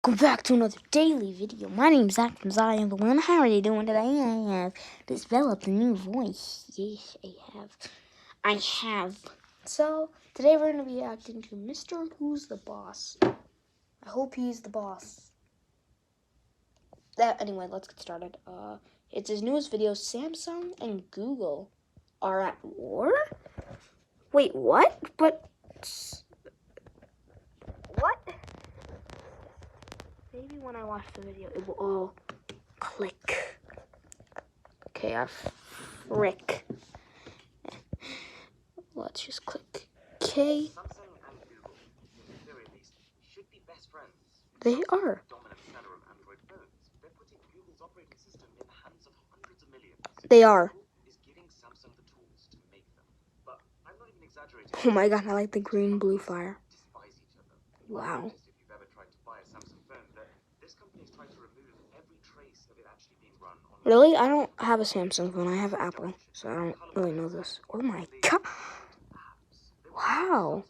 Welcome back to another daily video. My name's Zack from ZaayOw The One. How are you doing today? I have developed a new voice. Yes, I have. So, today we're going to be acting to Mr. Who's the Boss. I hope he's the boss. Anyway, let's get started. It's his newest video. Samsung and Google are at war? Wait, what? But... what? Maybe when I watch the video, it will all click. Okay, frick. Let's just click K. Samsung and Google, in theory at least, should be best friends. They are. Dominant seller of Android phones. They're putting Google's operating system in the hands of hundreds of millions. They are. Google is giving Samsung the tools to make them. But I'm not even exaggerating. Oh my god, I like the green-blue fire. Despise each other. Wow. If you've ever tried to buy a Samsung phone, that this company is trying to remove every trace of it actually being run on. Really? I don't have a Samsung phone. I have Apple, so I don't really know this. Oh my god. Wow.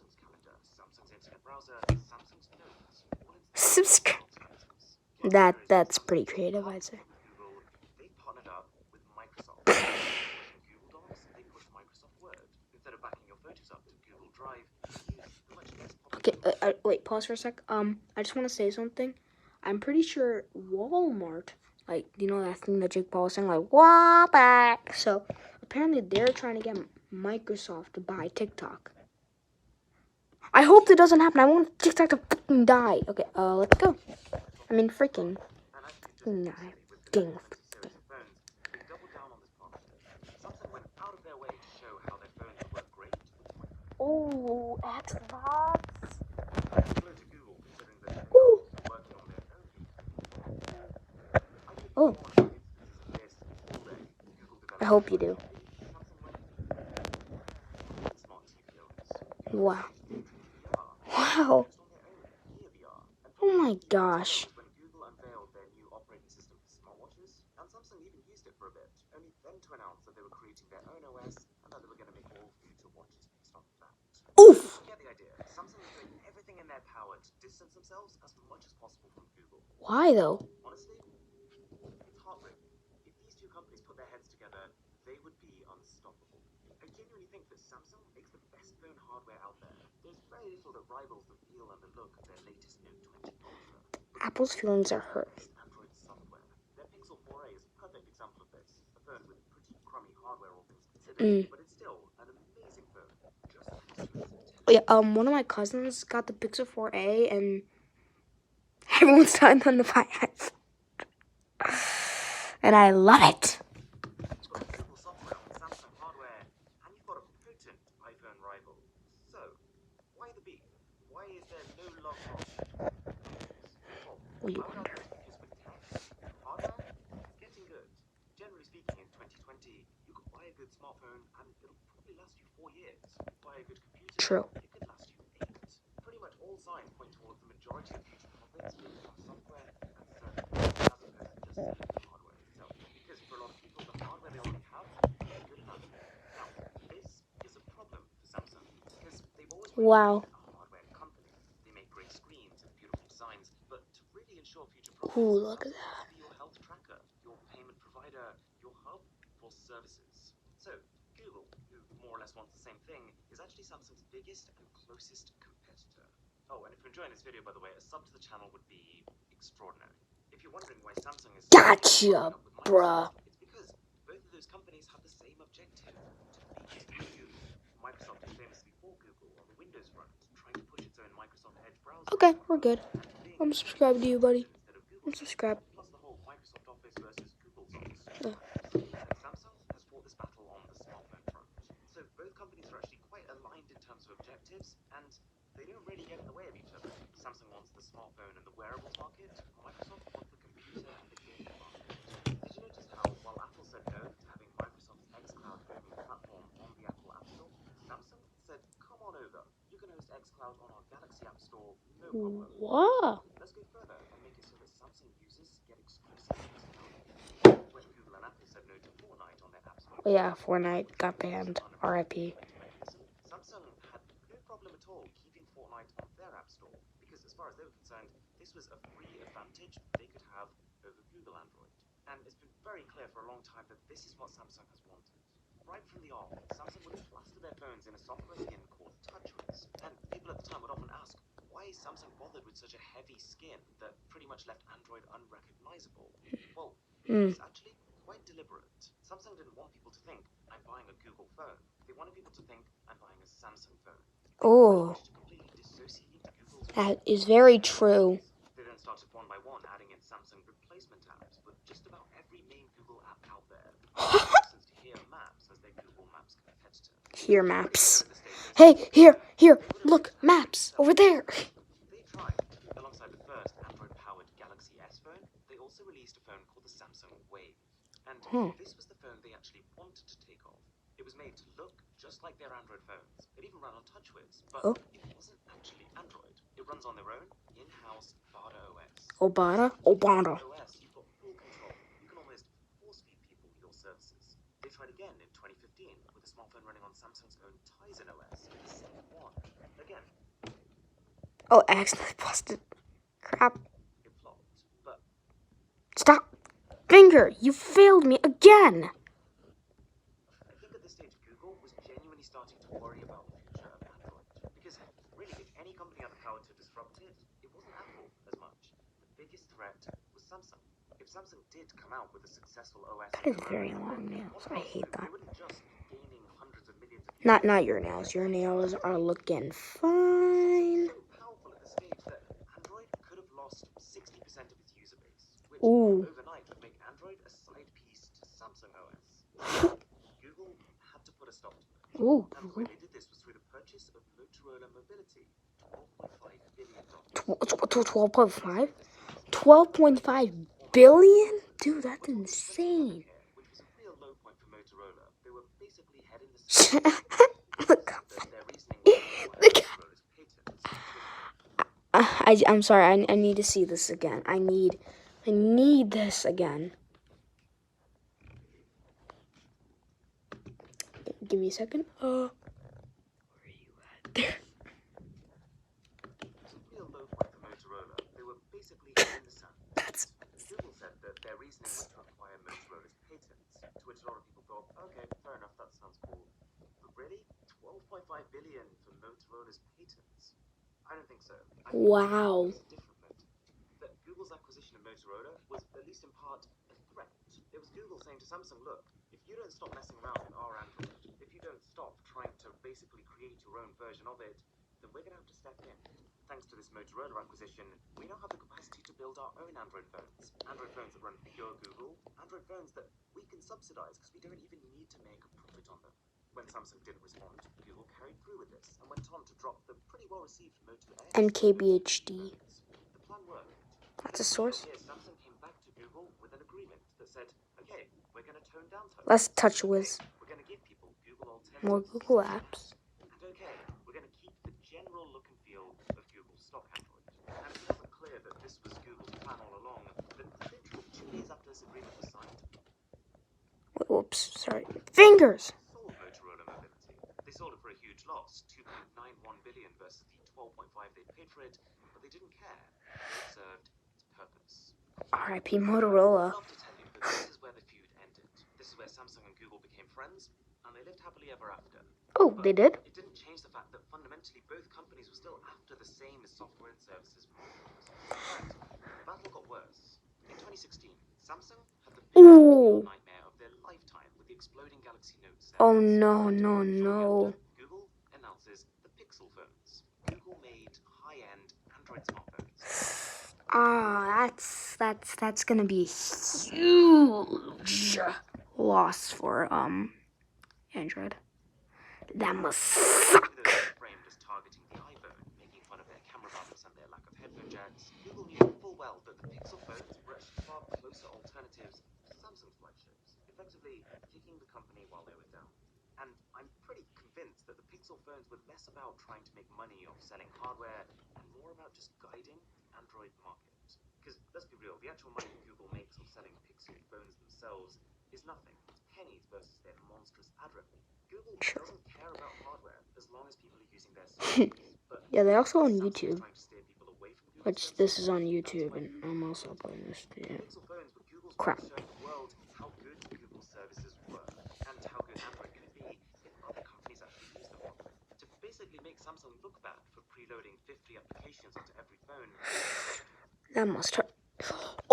Subscribe. That's pretty creative, I'd say. They partnered up with Microsoft. Google Docs, they push Microsoft Word. Instead of backing your photos up to Google Drive, okay, wait, pause for a sec. I just want to say something. I'm pretty sure Walmart, like, you know that thing that Jake Paul was saying, like, Walmart. So apparently they're trying to get Microsoft to buy TikTok. I hope that doesn't happen. I want TikTok to fucking die. Okay, let's go. I mean, freaking die. Game. Oh, Xbox. Ooh. Oh. I hope you do. Wow. Wow. Oh my gosh. When Google unveiled their new operating system for smartwatches, and Samsung even used it for a bit, only then to announce that they were creating their own OS and that they were going to make all future watches based off of that. Oof. You get the idea. Samsung is doing everything in their power to distance themselves as much as possible from Google. Why though? Honestly, it's heartbreaking. If these two companies put their heads together, they would be unstoppable. I genuinely think that Samsung makes the best phone hardware out there. There's very little that rivals the feel and the look of their latest Note 20 Ultra. Apple's feelings are hurt. Android software. Their Pixel 4a is a perfect example of this. A phone with pretty crummy hardware, all things considered, but it's still an amazing phone. Yeah, one of my cousins got the Pixel 4a, and everyone's starting on the 5. And I love it. You've got Google software on Samsung hardware, and you've got a potent iPhone rival. So, why the beef? Why is there no love lost? What do you wonder? Because with tech, hardware, it's getting good. Generally speaking, in 2020, you could buy a good smartphone, and it'll probably last you 4 years. Buy a good computer, True. it could last you 8. Pretty much all signs point towards the majority of future profits being from software, and certainly as opposed to just the hardware itself. Because for a lot of people, the hardware they already have is good enough. Now, this is a problem for Samsung, because they've always been Wow. a hardware company. They make great screens and beautiful designs, but to really ensure future profits, Ooh, look at that. be your health tracker, your payment provider, your hub for services. So, Google, who more or less wants the same thing, is actually Samsung's biggest and closest competitor. Oh, and if you're enjoying this video, by the way, a sub to the channel would be extraordinary. If you're wondering why Samsung is Gotcha, bruh. it's because both of those companies have the same objective, to beat Google. Microsoft is famously for Google on the Windows front, trying to push its own Microsoft Edge browser. Okay, we're good. I'm subscribed to you, buddy. I'm subscribed. Plus the whole Microsoft Office versus Google's Office. Samsung has fought this battle on the smartphone front. So both companies are actually quite aligned in terms of objectives, and they don't really get in the way of each other. Samsung wants the smartphone and the wearables market. Microsoft wants the computer and the gaming market. Did you notice how, while Apple said no to having Microsoft's xCloud gaming platform on the Apple App Store, Samsung said, come on over. You can host xCloud on our Galaxy App Store, no problem. Wow. Let's go further and make it so that Samsung users get exclusive xCloud. When Google and Apple said no to Fortnite on their App Store, Yeah, Fortnite got banned. RIP. Samsung had no problem at all keeping Fortnite on their App Store, because as far as they were concerned, this was a free advantage they could have over Google Android. And it's been very clear for a long time that this is what Samsung has wanted. Right from the off, Samsung would plaster their phones in a software skin called TouchWiz. And people at the time would often ask, why is Samsung bothered with such a heavy skin that pretty much left Android unrecognizable? Well, it's actually quite deliberate. Samsung didn't want people to think, I'm buying a Google phone. They wanted people to think, I'm buying a Samsung phone. Oh, To completely dissociate Google's that is very true. They then started one by one adding in Samsung replacement apps for just about every main Google app out there. Since Here Maps as their Google Maps competitor. Here, Maps. Hey, here, look, Maps, over there. They tried. Alongside the first Android-powered Galaxy S phone, they also released a phone called the Samsung Wave. And this was the phone they actually wanted to take off. It was made to look just like their Android phones. It even ran on TouchWiz, but it wasn't actually Android. It runs on their own in-house Bada OS. Obada? OS, you've got full control. You can almost force-feed people your services. They tried again in 2015 with a smartphone running on Samsung's own Tizen OS. The same one. Again. Oh, I accidentally busted. Crap. It flopped, but Stop. Finger, you failed me again. I think at this stage, Google was genuinely starting to worry about the future of Android. Because, really, if any company had the power to disrupt it, it wasn't Apple as much. The biggest threat was Samsung. If Samsung did come out with a successful OS... That is very long nails. I hate that. They wouldn't just gaining hundreds of millions of Not your nails. Your nails are looking fine. so powerful at the stage that Android could have lost 60% of its user base, which overnight would make Android a side piece to Samsung OS. Google had to put a stop to it. And the way they did this was through the purchase of Motorola Mobility, $12.5 billion. 12.5? 12.5 billion? Dude, that's insane. Which was a real low point for Motorola. They were basically heading the their reasoning was Motorola's patents. I'm sorry, I need to see this again. I need this again. Give me a second. Where are you at? There. Real low point for Motorola. They were basically in the sun. Google said that their reasoning was to acquire Motorola's patents, to which a lot of people thought, okay, fair enough, that sounds cool. But really, 12.5 billion for Motorola's patents? I don't think so. Wow. That Google's acquisition of Motorola was, at least in part, a threat. It was Google saying to Samsung, look, if you don't stop messing around with our Android, if you don't stop trying to basically create your own version of it, then we're going to have to step in. Thanks to this Motorola acquisition, we now have the capacity to build our own Android phones. Android phones that run pure Google. Android phones that we can subsidize because we don't even need to make a profit on them. When Samsung didn't respond, Google carried through with this and went on to drop the pretty well-received Moto X. MKBHD. The plan worked. That's a source. Samsung came back to Google with an agreement that said, okay, we're going to tone down Let's TouchWiz. We're going to give people Google alternatives. More Google apps. And okay, we're going to keep the general look and feel of Google's stock Android. And it wasn't clear that this was Google's plan all along. Then literally 2 days after this agreement was signed, Whoops, sorry. Fingers! sold Motorola Mobility. They sold it for a huge loss, 2.91 billion versus the 12.5 they paid for it, but they didn't care. It served its purpose. R.I.P. Motorola. I'd love to tell you, but this is where the feud ended. This is where Samsung and Google became friends, and they lived happily ever after. Oh, they did? It didn't change the fact that fundamentally both companies were still after the same as software and services markets. In fact, the battle got worse. In 2016, Samsung had the biggest nightmare of their lifetime with the exploding Galaxy Note 7. Oh, no. Google announces the Pixel phones. Google made high-end Android smartphones. That's gonna be a huge loss for Android. That must suck. Framed as targeting the iPhone, making fun of their camera bumps and their lack of headphone jacks, Google knew full well that the Pixel phones were actually far closer alternatives to Samsung's flagships, effectively kicking the company while they were down. And I'm pretty convinced that the Pixel phones were less about trying to make money off selling hardware and more about just guiding the Android market. Because let's be real, the actual money Google makes off selling Pixel phones themselves is nothing. It's pennies versus their monstrous ad revenue. Google doesn't care about hardware as long as people are using their services. But yeah, they're also on YouTube. Trying to steer people away from Which this is on YouTube, and I'm also uploading this video. Pixel phones were Google's way Crap. of showing the world how good Google services were and how good Android could be if other companies actually used them properly. To basically make Samsung look bad for preloading 50 applications onto every phone. That must hurt.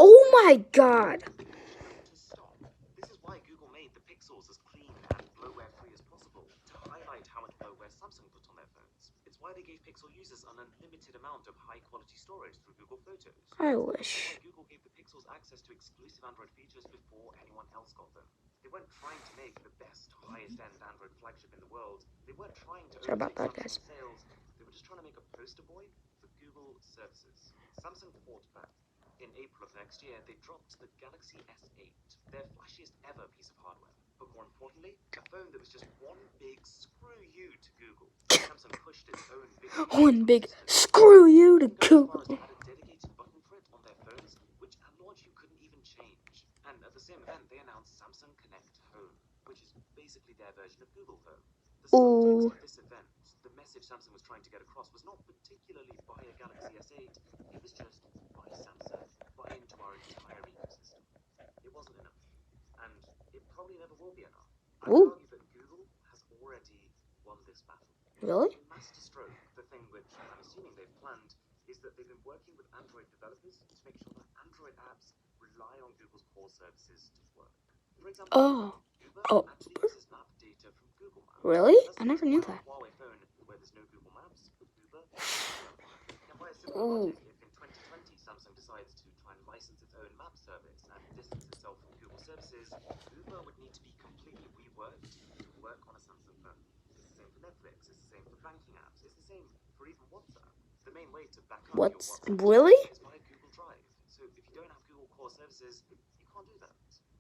Oh my god! To stop. This is why Google made the Pixels as clean and bloatware-free as possible to highlight how much bloatware Samsung put on their phones. It's why they gave Pixel users an unlimited amount of high-quality storage through Google Photos. I It's wish. why Google gave the Pixels access to exclusive Android features before anyone else got them. They weren't trying to make the best, highest-end Android flagship in the world. They weren't trying to Sorry about overtake that, Samsung guys. in sales. They were just trying to make a poster boy for Google services. Samsung fought back. In April of next year, they dropped the Galaxy S8, their flashiest ever piece of hardware. But more importantly, a phone that was just one big screw you to Google. Samsung pushed its own big One big screw you to Google. They had a dedicated button for it on their phones, which at launch you couldn't even change. And at the same event, they announced Samsung Connect Home, which is basically their version of Google Home. The subtext of this event, the message Samsung was trying to get across, was not particularly buy a Galaxy S8, it was just buy Samsung, buy into our entire ecosystem. It wasn't enough, and it probably never will be enough. I would argue that Google has already won this battle. Really? In Master Stroke, the thing which I'm assuming they've planned is that they've been working with Android developers to make sure that Android apps rely on Google's core services to work. For example, Uber actually uses map data from Google Maps. Really? I never knew that. Huawei phone where there's no Google Maps, Uber. And by a similar logic, if in 2020 Samsung decides to try and license its own map service and distance itself from Google services, Uber would need to be completely reworked to work on a Samsung phone. It's the same for Netflix, it's the same for banking apps, it's the same for even WhatsApp. The main way to back up your WhatsApp is via Google Drive. So if you don't have Google core services, you can't do that.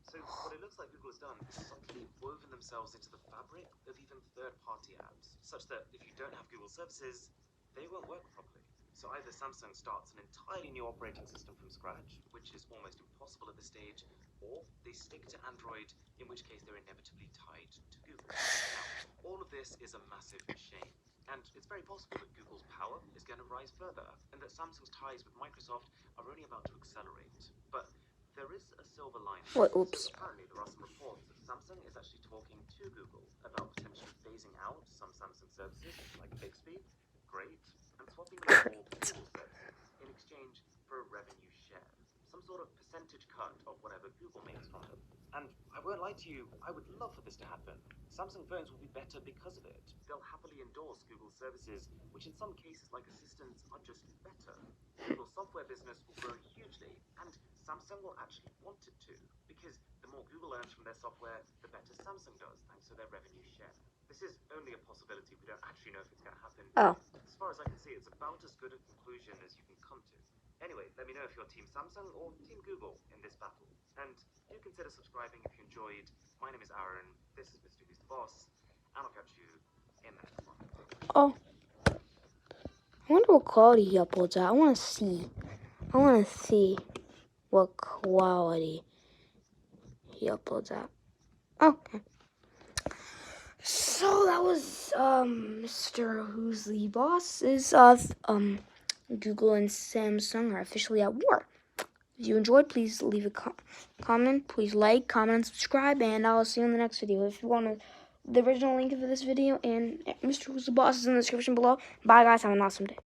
So what it looks like Google has done is subtly woven themselves into the fabric of even third-party apps, such that if you don't have Google services, they won't work properly. So either Samsung starts an entirely new operating system from scratch, which is almost impossible at this stage, or they stick to Android, in which case they're inevitably tied to Google. Now, all of this is a massive shame, and it's very possible that Google's power is going to rise further, and that Samsung's ties with Microsoft are only about to accelerate. But there is a silver lining. So apparently there are some reports that Samsung is actually talking to Google about potentially phasing out some Samsung services, like Bixby, Great, and swapping them for Google services in exchange for a revenue share. Some sort of percentage cut of whatever Google makes from them. And I won't lie to you, I would love for this to happen. Samsung phones will be better because of it. They'll happily endorse Google services, which in some cases, like assistants, are just better. Google's software business will grow hugely, and Samsung will actually want it to, because the more Google earns from their software, the better Samsung does, thanks to their revenue share. This is only a possibility. We don't actually know if it's going to happen. As far as I can see, it's about as good a conclusion as you can come to. Anyway, let me know if you're Team Samsung or Team Google in this battle. And do consider subscribing if you enjoyed. My name is Aaron, this is Mrwhosetheboss, and I'll catch you in the next one. Oh. I wonder what quality he uploads at. I want to see what quality he uploads at. Okay. So that was Mrwhosetheboss's Google and Samsung are officially at war. If you enjoyed, please leave a comment. Please like, comment, and subscribe, and I'll see you in the next video. If you want the original link for this video and Mrwhosetheboss is in the description below. Bye, guys. Have an awesome day.